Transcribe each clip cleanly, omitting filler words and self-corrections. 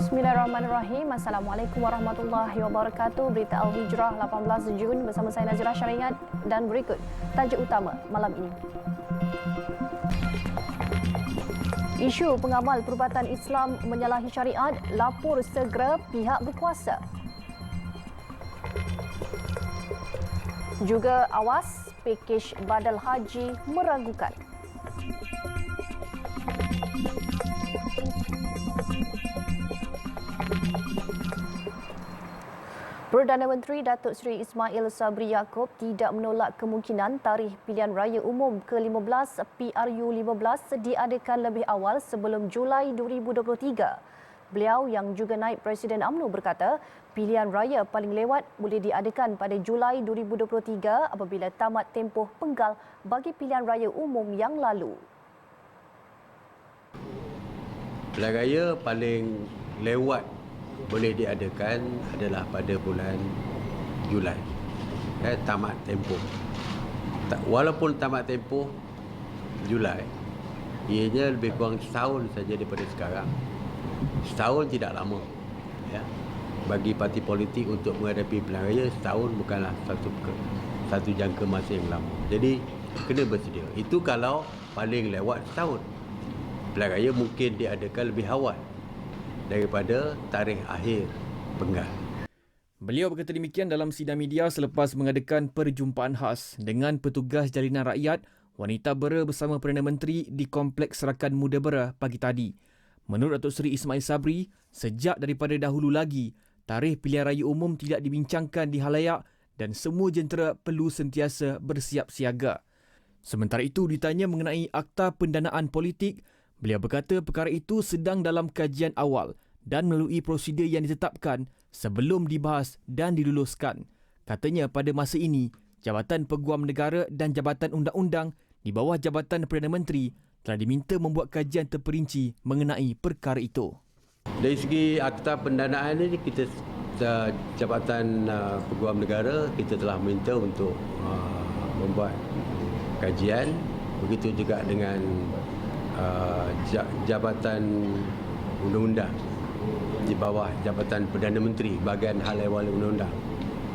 Bismillahirrahmanirrahim. Assalamualaikum warahmatullahi wabarakatuh. Berita Al-Hijrah 18 Jun bersama saya Nazira Syariat dan berikut tajuk utama malam ini. Isu pengamal perubatan Islam menyalahi syariat, lapor segera pihak berkuasa. Juga awas pakej badal haji meragukan. Perdana Menteri Datuk Seri Ismail Sabri Yaakob tidak menolak kemungkinan tarikh pilihan raya umum ke-15 PRU15 diadakan lebih awal sebelum Julai 2023. Beliau yang juga naib Presiden UMNO berkata, pilihan raya paling lewat boleh diadakan pada Julai 2023 apabila tamat tempoh penggal bagi pilihan raya umum yang lalu. Pilihan raya paling lewat boleh diadakan adalah pada bulan Julai. Tamat tempoh. Walaupun tamat tempoh Julai, ianya lebih kurang setahun saja daripada sekarang. Setahun tidak lama. Bagi parti politik untuk menghadapi pilihan raya, setahun bukanlah satu jangka masa yang lama. Jadi kena bersedia. Itu kalau paling lewat setahun. Pilihan raya mungkin diadakan lebih awal daripada tarikh akhir penggal. Beliau berkata demikian dalam sidang media selepas mengadakan perjumpaan khas dengan petugas jalinan rakyat wanita Bera bersama Perdana Menteri di Kompleks Serakan Muda Bera pagi tadi. Menurut Datuk Seri Ismail Sabri, sejak daripada dahulu lagi, tarikh pilihan raya umum tidak dibincangkan di halayak dan semua jentera perlu sentiasa bersiap siaga. Sementara itu ditanya mengenai Akta Pendanaan Politik, beliau berkata perkara itu sedang dalam kajian awal dan melalui prosedur yang ditetapkan sebelum dibahas dan diluluskan. Katanya pada masa ini, Jabatan Peguam Negara dan Jabatan Undang-Undang di bawah Jabatan Perdana Menteri telah diminta membuat kajian terperinci mengenai perkara itu. Dari segi Akta Pendanaan ini, kita Jabatan Peguam Negara kita telah minta untuk membuat kajian. Begitu juga dengan Jabatan Undang-Undang di bawah Jabatan Perdana Menteri, bahagian hal ehwal undang-undang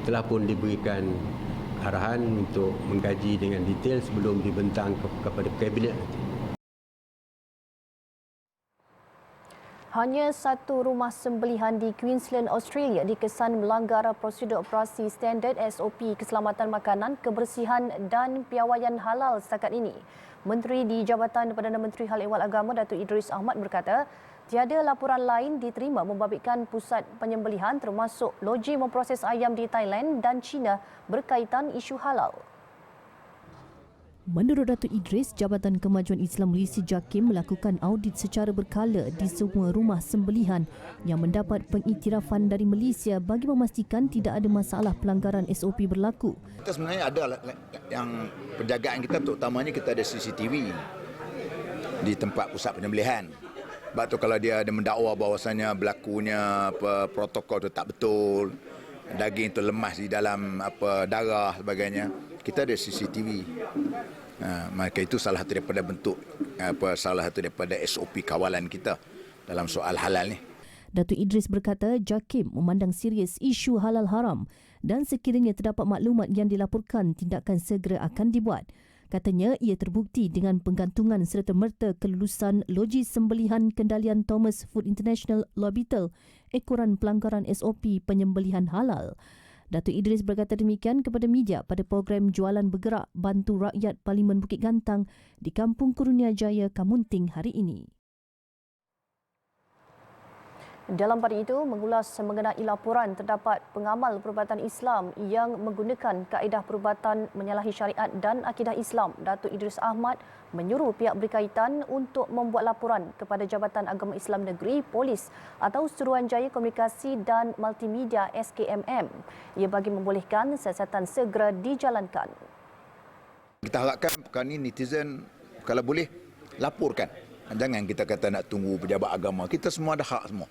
telah pun diberikan arahan untuk mengkaji dengan detail sebelum dibentang kepada Kabinet nanti. Hanya satu rumah sembelihan di Queensland, Australia dikesan melanggar prosedur operasi standard SOP keselamatan makanan, kebersihan dan piawaian halal setakat ini. Menteri di Jabatan Perdana Menteri Hal Ehwal Agama Datuk Idris Ahmad berkata, tiada laporan lain diterima membabitkan pusat penyembelihan termasuk loji memproses ayam di Thailand dan China berkaitan isu halal. Menurut Datuk Idris, Jabatan Kemajuan Islam Malaysia JAKIM melakukan audit secara berkala di semua rumah sembelihan yang mendapat pengiktirafan dari Malaysia bagi memastikan tidak ada masalah pelanggaran SOP berlaku. Kita sebenarnya ada yang penjagaan kita, terutamanya kita ada CCTV di tempat pusat penyembelihan. Sebab tu kalau dia ada mendakwa bahawasanya berlakunya protokol itu tak betul, daging itu lemas di dalam darah sebagainya, kita ada CCTV. Maka itu salah satu daripada bentuk salah satu daripada SOP kawalan kita dalam soal halal ni. Datuk Idris berkata JAKIM memandang serius isu halal haram dan sekiranya terdapat maklumat yang dilaporkan, tindakan segera akan dibuat. Katanya ia terbukti dengan penggantungan serta-merta kelulusan loji sembelihan kendalian Thomas Food International Lobitel ekoran pelanggaran SOP penyembelihan halal. Datuk Idris berkata demikian kepada media pada program Jualan Bergerak Bantu Rakyat Parlimen Bukit Gantang di Kampung Kurnia Jaya, Kamunting hari ini. Dalam pada itu, mengulas mengenai laporan terdapat pengamal perubatan Islam yang menggunakan kaedah perubatan menyalahi syariat dan akidah Islam, Datuk Idris Ahmad menyuruh pihak berkaitan untuk membuat laporan kepada Jabatan Agama Islam Negeri, Polis atau Suruhanjaya Komunikasi dan Multimedia SKMM. Ia bagi membolehkan siasatan segera dijalankan. Kita harapkan perkara ini netizen kalau boleh laporkan. Jangan kita kata nak tunggu pejabat agama. Kita semua ada hak semua.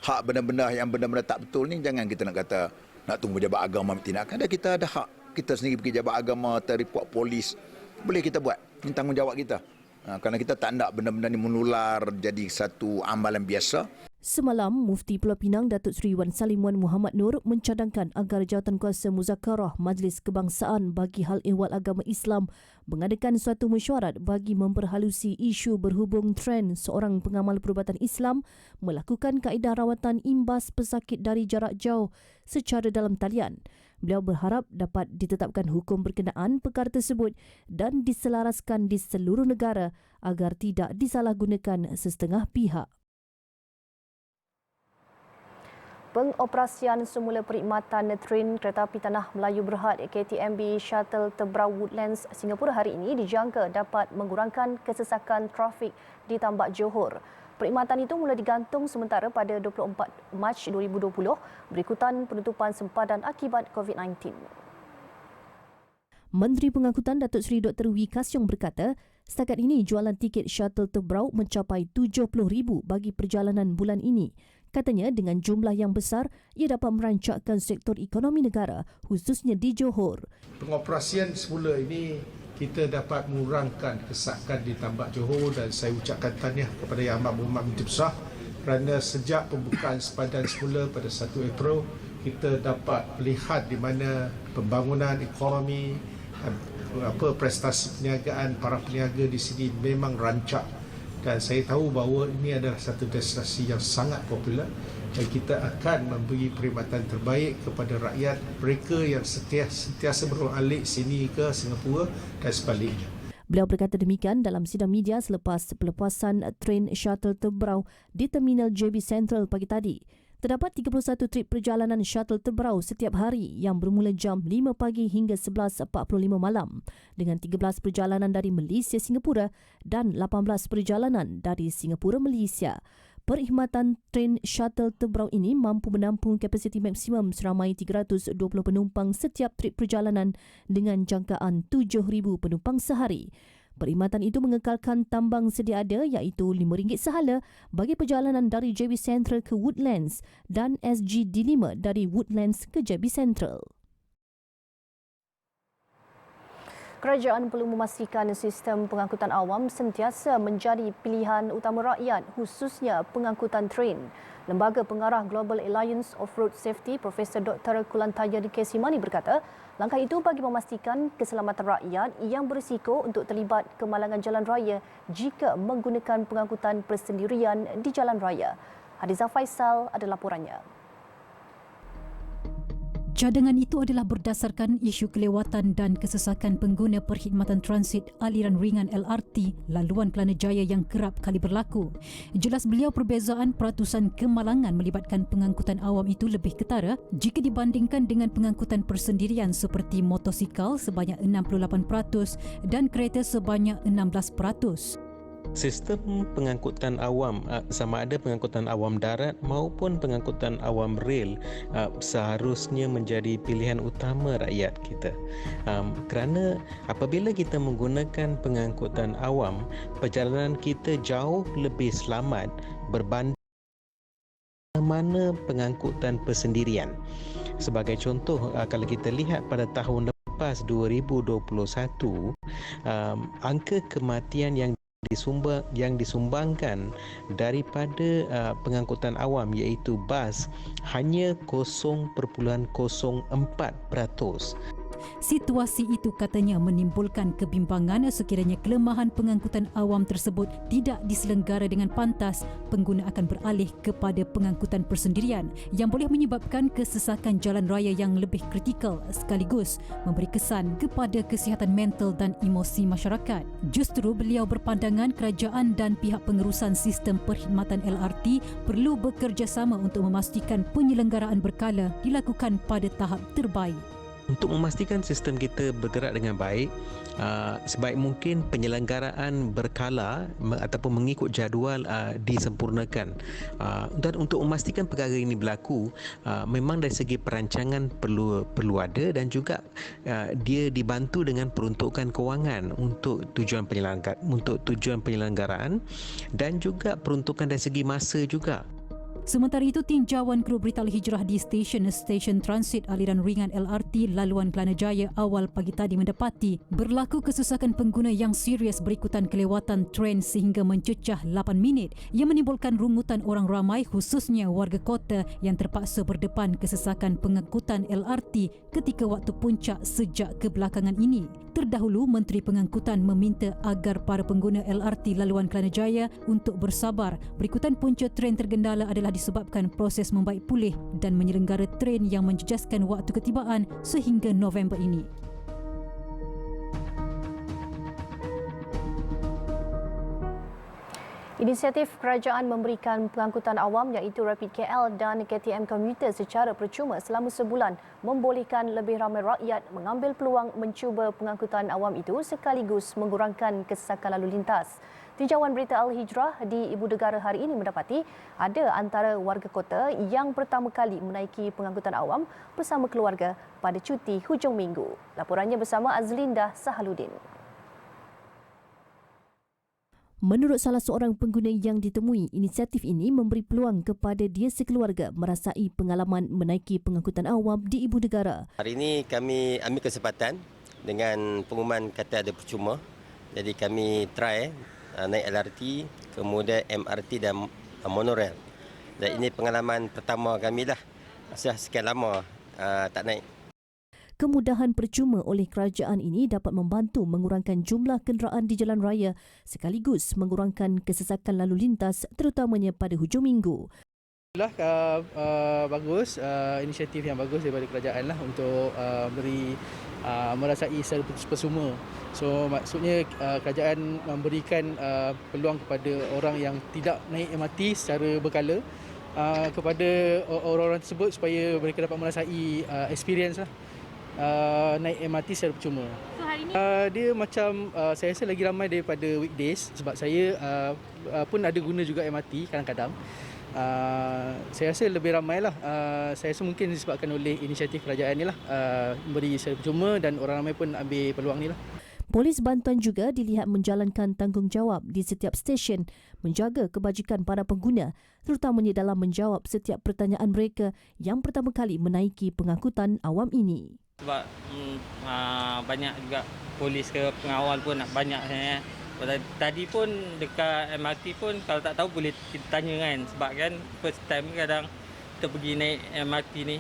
Hak benda-benda yang benda-benda tak betul ni jangan kita nak kata nak tunggu jabat agama tindakan. Ada kita ada hak kita sendiri pergi jabat agama atau report polis. Boleh kita buat. Ini tanggungjawab kita. Kerana kita tak nak benda-benda ni menular jadi satu amalan biasa. Semalam, Mufti Pulau Pinang Datuk Seri Wan Salim Wan Muhammad Nur mencadangkan agar Jawatankuasa Muzakarah Majlis Kebangsaan bagi Hal Ehwal Agama Islam mengadakan suatu mesyuarat bagi memperhalusi isu berhubung trend seorang pengamal perubatan Islam melakukan kaedah rawatan imbas pesakit dari jarak jauh secara dalam talian. Beliau berharap dapat ditetapkan hukum berkenaan perkara tersebut dan diselaraskan di seluruh negara agar tidak disalahgunakan sesetengah pihak. Pengoperasian semula perkhidmatan tren kereta api tanah Melayu Berhad KTMB Shuttle Tebrau Woodlands Singapura hari ini dijangka dapat mengurangkan kesesakan trafik di Tambak Johor. Perkhidmatan itu mula digantung sementara pada 24 Mac 2020 berikutan penutupan sempadan akibat COVID-19. Menteri Pengangkutan Datuk Seri Dr. Wee Ka Siong berkata, setakat ini jualan tiket shuttle Tebrau mencapai 70,000 bagi perjalanan bulan ini. Katanya dengan jumlah yang besar, ia dapat merancakkan sektor ekonomi negara, khususnya di Johor. Pengoperasian semula ini kita dapat mengurangkan kesesakan di Tambak Johor dan saya ucapkan tahniah kepada Yang Amat Berhormat Menteri Besar kerana sejak pembukaan sempadan semula pada 1 April kita dapat melihat di mana pembangunan ekonomi, prestasi perniagaan para peniaga di sini memang rancak. Dan saya tahu bahawa ini adalah satu destinasi yang sangat popular dan kita akan memberi perkhidmatan terbaik kepada rakyat mereka yang sentiasa beralih sini ke Singapura dan sebaliknya. Beliau berkata demikian dalam sidang media selepas pelepasan tren shuttle Tebrau di Terminal JB Central pagi tadi. Terdapat 31 trip perjalanan shuttle Tebrau setiap hari yang bermula jam 5 pagi hingga 11.45 malam dengan 13 perjalanan dari Malaysia Singapura dan 18 perjalanan dari Singapura Malaysia. Perkhidmatan tren shuttle Tebrau ini mampu menampung kapasiti maksimum seramai 320 penumpang setiap trip perjalanan dengan jangkaan 7,000 penumpang sehari. Perkhidmatan itu mengekalkan tambang sedia ada iaitu RM5 sehala bagi perjalanan dari JB Central ke Woodlands dan SG D5 dari Woodlands ke JB Central. Kerajaan perlu memastikan sistem pengangkutan awam sentiasa menjadi pilihan utama rakyat, khususnya pengangkutan tren. Lembaga Pengarah Global Alliance of Road Safety, Profesor Dr. Kulantaya Kesimani berkata, langkah itu bagi memastikan keselamatan rakyat yang berisiko untuk terlibat kemalangan jalan raya jika menggunakan pengangkutan persendirian di jalan raya. Hadiza Faisal ada laporannya. Cadangan itu adalah berdasarkan isu kelewatan dan kesesakan pengguna perkhidmatan transit aliran ringan LRT laluan Kelana Jaya yang kerap kali berlaku. Jelas beliau perbezaan peratusan kemalangan melibatkan pengangkutan awam itu lebih ketara jika dibandingkan dengan pengangkutan persendirian seperti motosikal sebanyak 68% dan kereta sebanyak 16%. Sistem pengangkutan awam sama ada pengangkutan awam darat maupun pengangkutan awam rel seharusnya menjadi pilihan utama rakyat kita. Kerana apabila kita menggunakan pengangkutan awam, perjalanan kita jauh lebih selamat berbanding mana pengangkutan persendirian. Sebagai contoh, kalau kita lihat pada tahun lepas 2021, angka kematian yang disumbangkan daripada pengangkutan awam iaitu bas hanya 0.04%. Situasi itu katanya menimbulkan kebimbangan sekiranya kelemahan pengangkutan awam tersebut tidak diselenggara dengan pantas, pengguna akan beralih kepada pengangkutan persendirian yang boleh menyebabkan kesesakan jalan raya yang lebih kritikal sekaligus memberi kesan kepada kesihatan mental dan emosi masyarakat. Justru beliau berpandangan kerajaan dan pihak pengerusan sistem perkhidmatan LRT perlu bekerjasama untuk memastikan penyelenggaraan berkala dilakukan pada tahap terbaik. Untuk memastikan sistem kita bergerak dengan baik, sebaik mungkin penyelenggaraan berkala ataupun mengikut jadual disempurnakan. Dan untuk memastikan perkara ini berlaku, memang dari segi perancangan perlu ada dan juga dia dibantu dengan peruntukan kewangan untuk tujuan penyelenggaraan dan juga peruntukan dari segi masa juga. Sementara itu, tinjauan kru Berita Al-Hijrah di stesen transit aliran ringan LRT laluan Kelana Jaya awal pagi tadi mendapati berlaku kesesakan pengguna yang serius berikutan kelewatan tren sehingga mencecah 8 minit yang menimbulkan rungutan orang ramai khususnya warga kota yang terpaksa berdepan kesesakan pengangkutan LRT ketika waktu puncak sejak kebelakangan ini. Terdahulu, Menteri Pengangkutan meminta agar para pengguna LRT laluan Kelana Jaya untuk bersabar berikutan punca tren tergendala adalah disebabkan proses membaik pulih dan menyelenggara tren yang menjejaskan waktu ketibaan sehingga November ini. Inisiatif kerajaan memberikan pengangkutan awam iaitu Rapid KL dan KTM komuter secara percuma selama sebulan membolehkan lebih ramai rakyat mengambil peluang mencuba pengangkutan awam itu sekaligus mengurangkan kesesakan lalu lintas. Tinjauan Berita Al-Hijrah di Ibu Negara hari ini mendapati ada antara warga kota yang pertama kali menaiki pengangkutan awam bersama keluarga pada cuti hujung minggu. Laporannya bersama Azlinda Sahaluddin. Menurut salah seorang pengguna yang ditemui, inisiatif ini memberi peluang kepada dia sekeluarga merasai pengalaman menaiki pengangkutan awam di Ibu Negara. Hari ini kami ambil kesempatan dengan pengumuman kata ada percuma. Jadi kami try naik LRT, kemudian MRT dan monorail. Dan ini pengalaman pertama kami lah. Sudah sekian lama tak naik. Kemudahan percuma oleh kerajaan ini dapat membantu mengurangkan jumlah kenderaan di jalan raya sekaligus mengurangkan kesesakan lalu lintas terutamanya pada hujung minggu. Bagus, inisiatif yang bagus daripada kerajaan lah untuk beri merasai secara percuma. So maksudnya kerajaan memberikan peluang kepada orang yang tidak naik MRT secara berkala kepada orang-orang tersebut supaya mereka dapat merasai experience lah. Naik MRT secara percuma. So hari ini dia macam saya rasa lagi ramai daripada weekdays sebab saya pun ada guna juga MRT kadang-kadang. Saya rasa lebih ramai lah. Saya rasa mungkin disebabkan oleh inisiatif kerajaan ni lah, beri secara percuma dan orang ramai pun ambil peluang ni lah. Polis bantuan juga dilihat menjalankan tanggungjawab di setiap stesen menjaga kebajikan para pengguna terutamanya dalam menjawab setiap pertanyaan mereka yang pertama kali menaiki pengangkutan awam ini. Sebab banyak juga polis ke pengawal pun banyak sebenarnya. Tadi pun dekat MRT pun kalau tak tahu boleh kita tanya kan. Sebab kan first time kadang kita pergi naik MRT ni.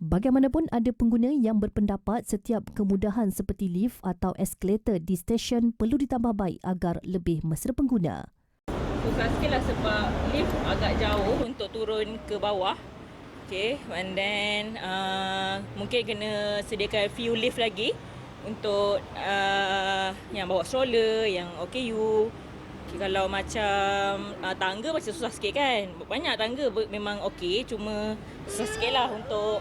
Bagaimanapun ada pengguna yang berpendapat setiap kemudahan seperti lift atau eskalator di stesen perlu ditambah baik agar lebih mesra pengguna. Susah sikit lah sebab lift agak jauh untuk turun ke bawah. Okay, and then mungkin kena sediakan few lift lagi untuk yang bawa stroller, yang OKU. Okay, kalau macam tangga macam susah sikit kan. Banyak tangga memang okey, cuma susah sikit lah untuk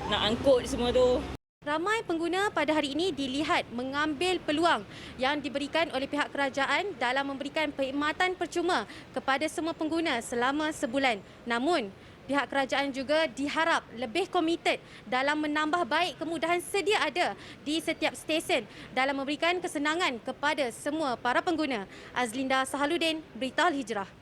nak angkut semua tu. Ramai pengguna pada hari ini dilihat mengambil peluang yang diberikan oleh pihak kerajaan dalam memberikan perkhidmatan percuma kepada semua pengguna selama sebulan. Namun, pihak kerajaan juga diharap lebih komited dalam menambah baik kemudahan sedia ada di setiap stesen dalam memberikan kesenangan kepada semua para pengguna. Azlinda Sahaluddin, Berita Al-Hijrah.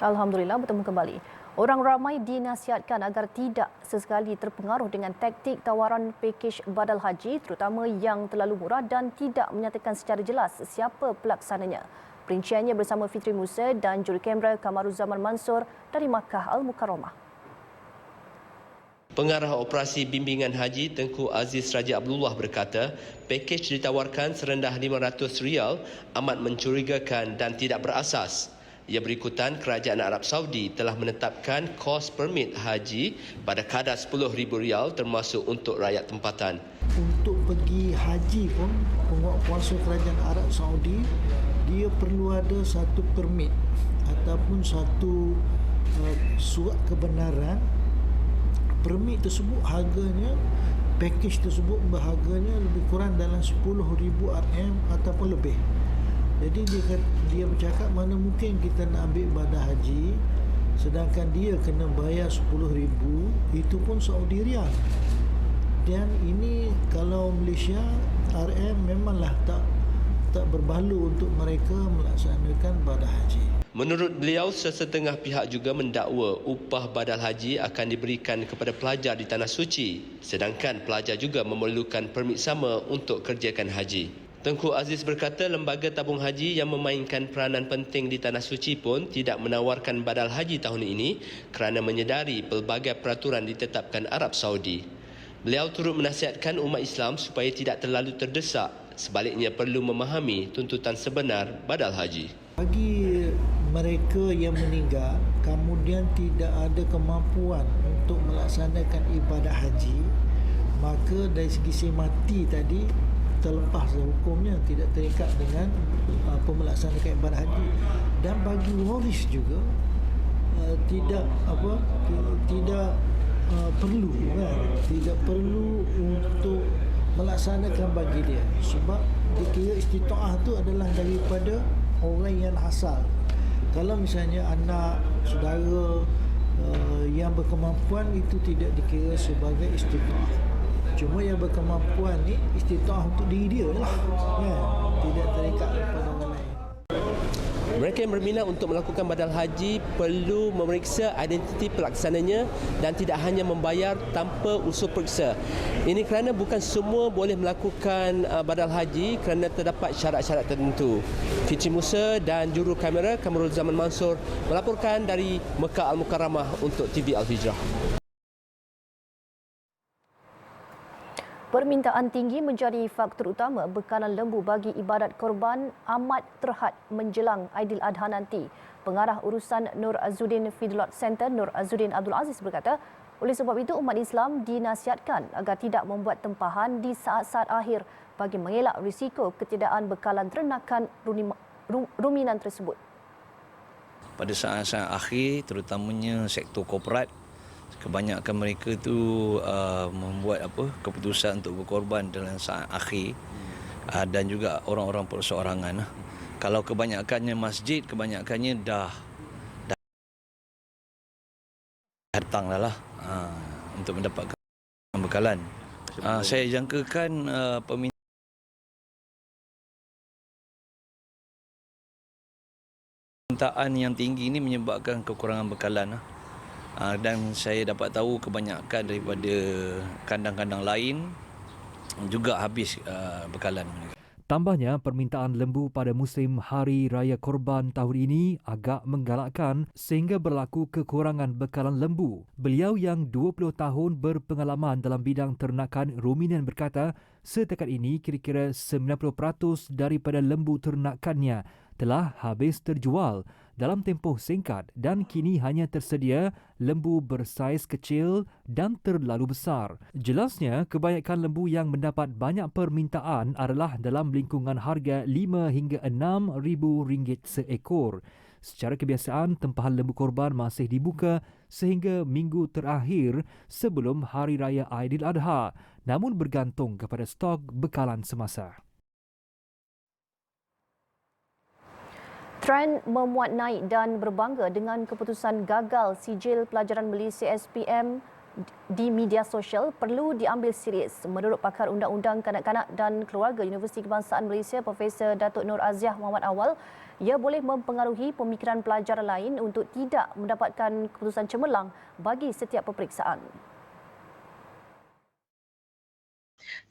Alhamdulillah, bertemu kembali. Orang ramai dinasihatkan agar tidak sesekali terpengaruh dengan taktik tawaran pakej badal haji terutama yang terlalu murah dan tidak menyatakan secara jelas siapa pelaksananya. Perinciannya bersama Fitri Musa dan jurukamera Kamaruzaman Mansur dari Makkah Al-Mukarramah. Pengarah Operasi Bimbingan Haji Tengku Aziz Raja Abdullah berkata, pakej ditawarkan serendah RM500 amat mencurigakan dan tidak berasas. Ia berikutan kerajaan Arab Saudi telah menetapkan kos permit haji pada kadar RM10,000 termasuk untuk rakyat tempatan. Untuk pergi haji pun, penguatkuasa kerajaan Arab Saudi, dia perlu ada satu permit ataupun satu surat kebenaran. Permit tersebut harganya, pakej tersebut berharganya lebih kurang dalam RM10,000 ataupun lebih. Jadi dia bercakap mana mungkin kita nak ambil ibadah haji sedangkan dia kena bayar 10,000, itu pun Saudi Riyal. Dan ini kalau Malaysia RM memanglah tak berbaloi untuk mereka melaksanakan ibadah haji. Menurut beliau, sesetengah pihak juga mendakwa upah badal haji akan diberikan kepada pelajar di Tanah Suci, sedangkan pelajar juga memerlukan permit sama untuk kerjakan haji. Tengku Aziz berkata lembaga tabung haji yang memainkan peranan penting di Tanah Suci pun tidak menawarkan badal haji tahun ini kerana menyedari pelbagai peraturan ditetapkan Arab Saudi. Beliau turut menasihatkan umat Islam supaya tidak terlalu terdesak, sebaliknya perlu memahami tuntutan sebenar badal haji. Bagi mereka yang meninggal kemudian tidak ada kemampuan untuk melaksanakan ibadah haji, maka dari segi mati tadi terlepas hukumnya, tidak terikat dengan melaksanakan ibadah haji. Dan bagi waris juga tidak perlu untuk melaksanakan bagi dia, sebab dikira istitaah tu adalah daripada orang yang asal. Kalau misalnya anak, saudara yang berkemampuan itu tidak dikira sebagai istitaah. Cuma yang berkemampuan ni istitaah untuk diri dia lah, kan? Tidak terikat kepada orang lain. Mereka yang berminat untuk melakukan badal haji perlu memeriksa identiti pelaksananya dan tidak hanya membayar tanpa usul periksa. Ini kerana bukan semua boleh melakukan badal haji kerana terdapat syarat-syarat tertentu. Fitri Musa dan juru kamera Kamarul Zaman Mansur melaporkan dari Mekah Al-Mukarramah untuk TV Al-Hijrah. Permintaan tinggi menjadi faktor utama bekalan lembu bagi ibadat korban amat terhad menjelang Aidiladha nanti. Pengarah urusan Nur Azzuddin Feedlot Center Nur Azzuddin Abdul Aziz berkata, oleh sebab itu umat Islam dinasihatkan agar tidak membuat tempahan di saat-saat akhir bagi mengelak risiko ketiadaan bekalan ternakan ruminan tersebut. Pada saat-saat akhir, terutamanya sektor korporat, kebanyakan mereka tu membuat keputusan untuk berkorban dalam saat akhir, dan juga orang-orang perseorangan. Kalau kebanyakannya masjid, kebanyakannya dah datang lah untuk mendapatkan bekalan. Saya jangkakan permintaan yang tinggi ini menyebabkan kekurangan bekalan. Dan saya dapat tahu kebanyakan daripada kandang-kandang lain juga habis bekalan. Tambahnya, permintaan lembu pada musim Hari Raya Korban tahun ini agak menggalakkan sehingga berlaku kekurangan bekalan lembu. Beliau yang 20 tahun berpengalaman dalam bidang ternakan ruminan berkata, setakat ini kira-kira 90% daripada lembu ternakannya telah habis terjual dalam tempoh singkat dan kini hanya tersedia lembu bersaiz kecil dan terlalu besar. Jelasnya, kebanyakan lembu yang mendapat banyak permintaan adalah dalam lingkungan harga RM5 hingga RM6,000 seekor. Secara kebiasaan, tempahan lembu korban masih dibuka sehingga minggu terakhir sebelum Hari Raya Aidiladha, namun bergantung kepada stok bekalan semasa. Trend memuat naik dan berbangga dengan keputusan gagal sijil pelajaran Malaysia SPM di media sosial perlu diambil serius. Menurut pakar undang-undang kanak-kanak dan keluarga Universiti Kebangsaan Malaysia, Profesor Datuk Nur Aziah Muhammad Awal, ia boleh mempengaruhi pemikiran pelajar lain untuk tidak mendapatkan keputusan cemerlang bagi setiap peperiksaan.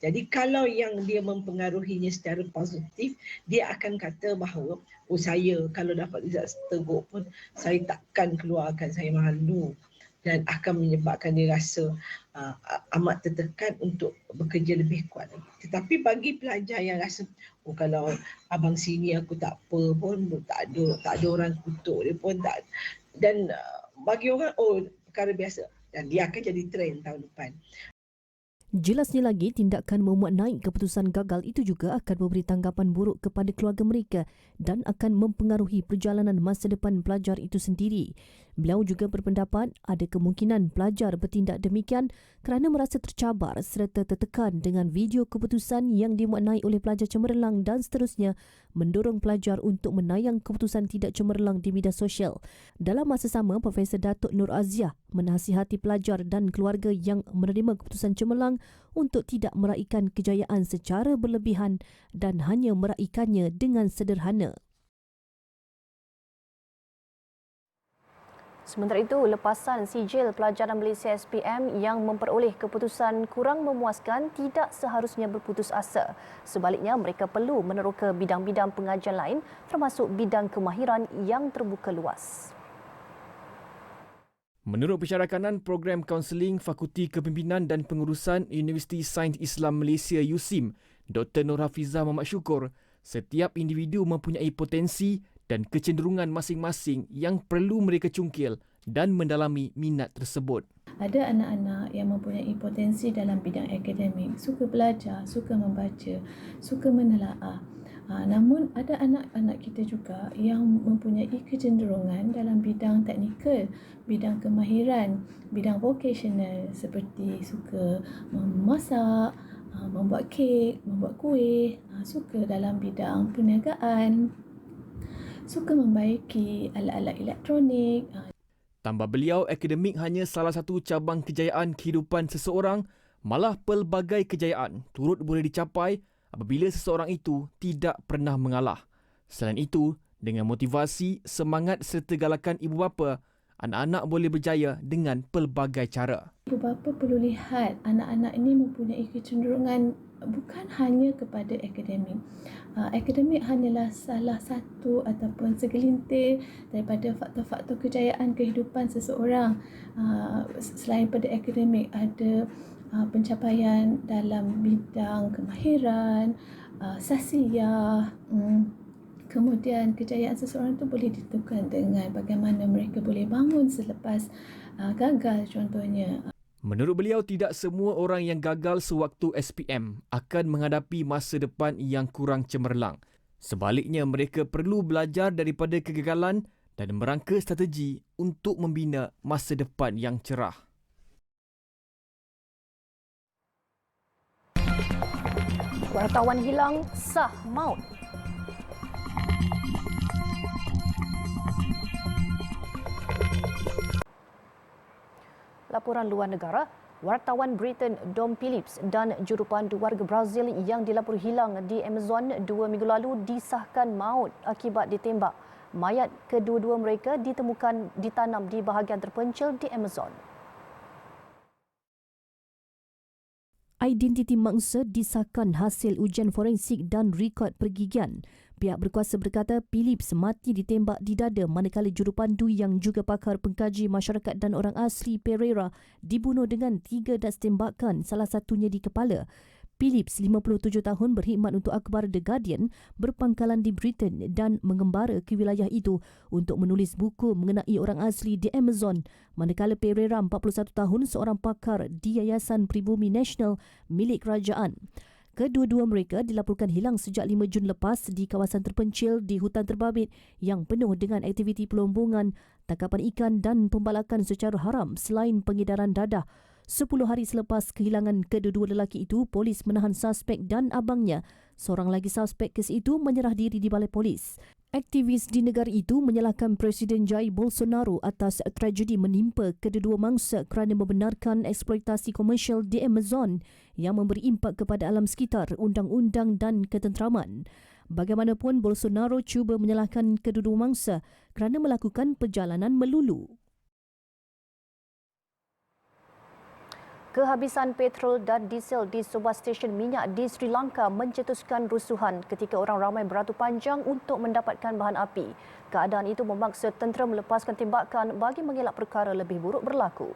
Jadi kalau yang dia mempengaruhinya secara positif, dia akan kata bahawa saya kalau dapat result teruk pun saya takkan keluarkan, saya malu, dan akan menyebabkan dia rasa amat tertekan untuk bekerja lebih kuat. Tetapi bagi pelajar yang rasa kalau abang sini aku tak apa pun, tak ada orang kutuk dia pun tak, dan bagi orang perkara biasa, dan dia akan jadi trend tahun depan. Jelasnya lagi, tindakan memuat naik keputusan gagal itu juga akan memberi tanggapan buruk kepada keluarga mereka dan akan mempengaruhi perjalanan masa depan pelajar itu sendiri. Beliau juga berpendapat ada kemungkinan pelajar bertindak demikian kerana merasa tercabar serta tertekan dengan video keputusan yang dimaknai oleh pelajar cemerlang dan seterusnya mendorong pelajar untuk menayang keputusan tidak cemerlang di media sosial. Dalam masa sama, Profesor Datuk Nur Aziah menasihati pelajar dan keluarga yang menerima keputusan cemerlang untuk tidak meraihkan kejayaan secara berlebihan dan hanya meraihkannya dengan sederhana. Sementara itu, lepasan sijil pelajaran Malaysia SPM yang memperoleh keputusan kurang memuaskan tidak seharusnya berputus asa. Sebaliknya, mereka perlu meneroka bidang-bidang pengajian lain termasuk bidang kemahiran yang terbuka luas. Menurut Pensyarakanan Program Kaunseling Fakulti Kepimpinan dan Pengurusan Universiti Sains Islam Malaysia USIM, Dr. Nur Hafizah Muhammad Syukur, setiap individu mempunyai potensi dan kecenderungan masing-masing yang perlu mereka cungkil dan mendalami minat tersebut. Ada anak-anak yang mempunyai potensi dalam bidang akademik, suka belajar, suka membaca, suka menelaah. Namun ada anak-anak kita juga yang mempunyai kecenderungan dalam bidang teknikal, bidang kemahiran, bidang vocational seperti suka memasak, membuat kek, membuat kuih, suka dalam bidang perniagaan, suka membaiki alat-alat elektronik. Tambah beliau, akademik hanya salah satu cabang kejayaan kehidupan seseorang, malah pelbagai kejayaan turut boleh dicapai apabila seseorang itu tidak pernah mengalah. Selain itu, dengan motivasi, semangat serta galakan ibu bapa, anak-anak boleh berjaya dengan pelbagai cara. Ibu bapa perlu lihat anak-anak ini mempunyai kecenderungan bukan hanya kepada akademik. Akademik hanyalah salah satu ataupun segelintir daripada faktor-faktor kejayaan kehidupan seseorang. Selain pada akademik, ada pencapaian dalam bidang kemahiran, sasiah. Kemudian kejayaan seseorang itu boleh ditentukan dengan bagaimana mereka boleh bangun selepas gagal contohnya. Menurut beliau, tidak semua orang yang gagal sewaktu SPM akan menghadapi masa depan yang kurang cemerlang. Sebaliknya, mereka perlu belajar daripada kegagalan dan merangka strategi untuk membina masa depan yang cerah. Wartawan hilang, sah maut. Laporan luar negara, wartawan Britain Dom Phillips dan jurupandu warga Brazil yang dilapor hilang di Amazon 2 minggu lalu disahkan maut akibat ditembak. Mayat kedua-dua mereka ditemukan ditanam di bahagian terpencil di Amazon. Identiti mangsa disahkan hasil ujian forensik dan rekod pergigian. Pihak berkuasa berkata Phillips mati ditembak di dada manakala jurupandu yang juga pakar pengkaji masyarakat dan orang asli Pereira dibunuh dengan 3 das tembakan, salah satunya di kepala. Phillips, 57 tahun, berkhidmat untuk akhbar The Guardian, berpangkalan di Britain dan mengembara ke wilayah itu untuk menulis buku mengenai orang asli di Amazon. Manakala Pereira, 41 tahun, seorang pakar di Yayasan Pribumi Nasional milik kerajaan. Kedua-dua mereka dilaporkan hilang sejak 5 Jun lepas di kawasan terpencil di hutan terbabit yang penuh dengan aktiviti pelombongan, tangkapan ikan dan pembalakan secara haram selain pengedaran dadah. 10 hari selepas kehilangan kedua-dua lelaki itu, polis menahan suspek dan abangnya. Seorang lagi suspek kes itu menyerah diri di balai polis. Aktivis di negara itu menyalahkan Presiden Jair Bolsonaro atas tragedi menimpa kedua-dua mangsa kerana membenarkan eksploitasi komersial di Amazon yang memberi impak kepada alam sekitar, undang-undang dan ketenteraman. Bagaimanapun, Bolsonaro cuba menyalahkan kedua-dua mangsa kerana melakukan perjalanan melulu. Kehabisan petrol dan diesel di sebuah stesen minyak di Sri Lanka mencetuskan rusuhan ketika orang ramai beratur panjang untuk mendapatkan bahan api. Keadaan itu memaksa tentera melepaskan tembakan bagi mengelak perkara lebih buruk berlaku.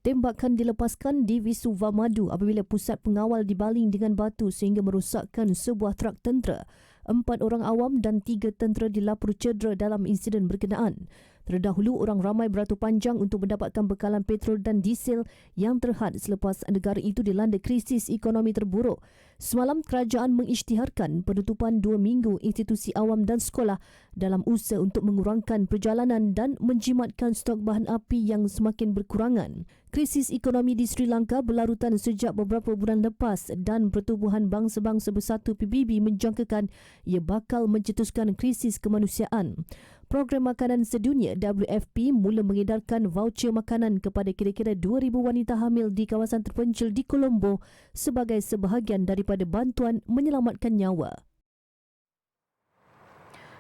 Tembakan dilepaskan di Visuvamadu apabila pusat pengawal dibaling dengan batu sehingga merosakkan sebuah trak tentera. 4 orang awam dan 3 tentera dilapor cedera dalam insiden berkenaan. Terdahulu, orang ramai beratur panjang untuk mendapatkan bekalan petrol dan diesel yang terhad selepas negara itu dilanda krisis ekonomi terburuk. Semalam, kerajaan mengisytiharkan penutupan 2 minggu institusi awam dan sekolah dalam usaha untuk mengurangkan perjalanan dan menjimatkan stok bahan api yang semakin berkurangan. Krisis ekonomi di Sri Lanka berlarutan sejak beberapa bulan lepas dan Pertubuhan Bangsa-Bangsa Bersatu PBB menjangkakan ia bakal mencetuskan krisis kemanusiaan. Program Makanan Sedunia WFP mula mengedarkan voucher makanan kepada kira-kira 2,000 wanita hamil di kawasan terpencil di Colombo sebagai sebahagian daripada bantuan menyelamatkan nyawa.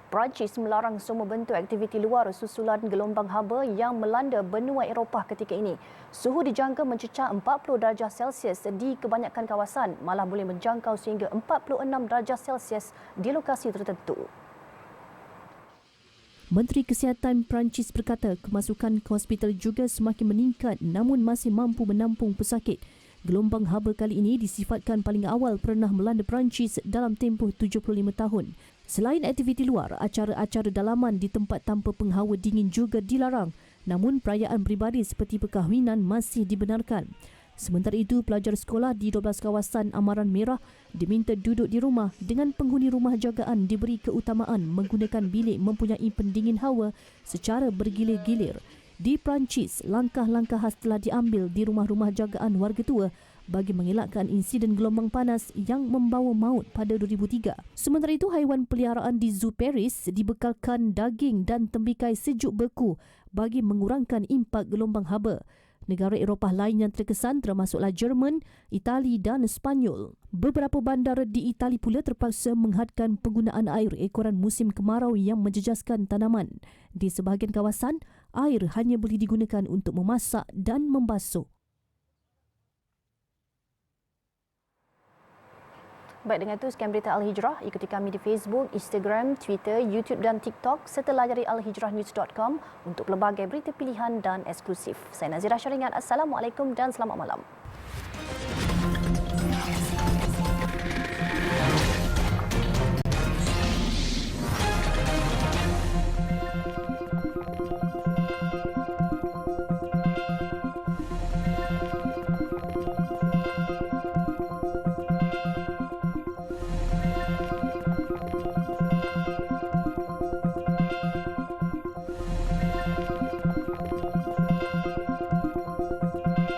Perancis melarang semua bentuk aktiviti luar susulan gelombang haba yang melanda benua Eropah ketika ini. Suhu dijangka mencecah 40 darjah Celsius di kebanyakan kawasan, malah boleh menjangkau sehingga 46 darjah Celsius di lokasi tertentu. Menteri Kesihatan Perancis berkata kemasukan ke hospital juga semakin meningkat namun masih mampu menampung pesakit. Gelombang haba kali ini disifatkan paling awal pernah melanda Perancis dalam tempoh 75 tahun. Selain aktiviti luar, acara-acara dalaman di tempat tanpa penghawa dingin juga dilarang. Namun perayaan peribadi seperti perkahwinan masih dibenarkan. Sementara itu, pelajar sekolah di 12 kawasan Amaran Merah diminta duduk di rumah dengan penghuni rumah jagaan diberi keutamaan menggunakan bilik mempunyai pendingin hawa secara bergilir-gilir. Di Perancis, langkah-langkah khas telah diambil di rumah-rumah jagaan warga tua bagi mengelakkan insiden gelombang panas yang membawa maut pada 2003. Sementara itu, haiwan peliharaan di Zoo Paris dibekalkan daging dan tembikai sejuk beku bagi mengurangkan impak gelombang haba. Negara Eropah lain yang terkesan termasuklah Jerman, Itali dan Sepanyol. Beberapa bandar di Itali pula terpaksa menghadkan penggunaan air ekoran musim kemarau yang menjejaskan tanaman. Di sebahagian kawasan, air hanya boleh digunakan untuk memasak dan membasuh. Baik, dengan itu sekian berita Al-Hijrah. Ikuti kami di Facebook, Instagram, Twitter, YouTube dan TikTok serta layari alhijrahnews.com untuk pelbagai berita pilihan dan eksklusif. Saya Nazira Syaringan. Assalamualaikum dan selamat malam.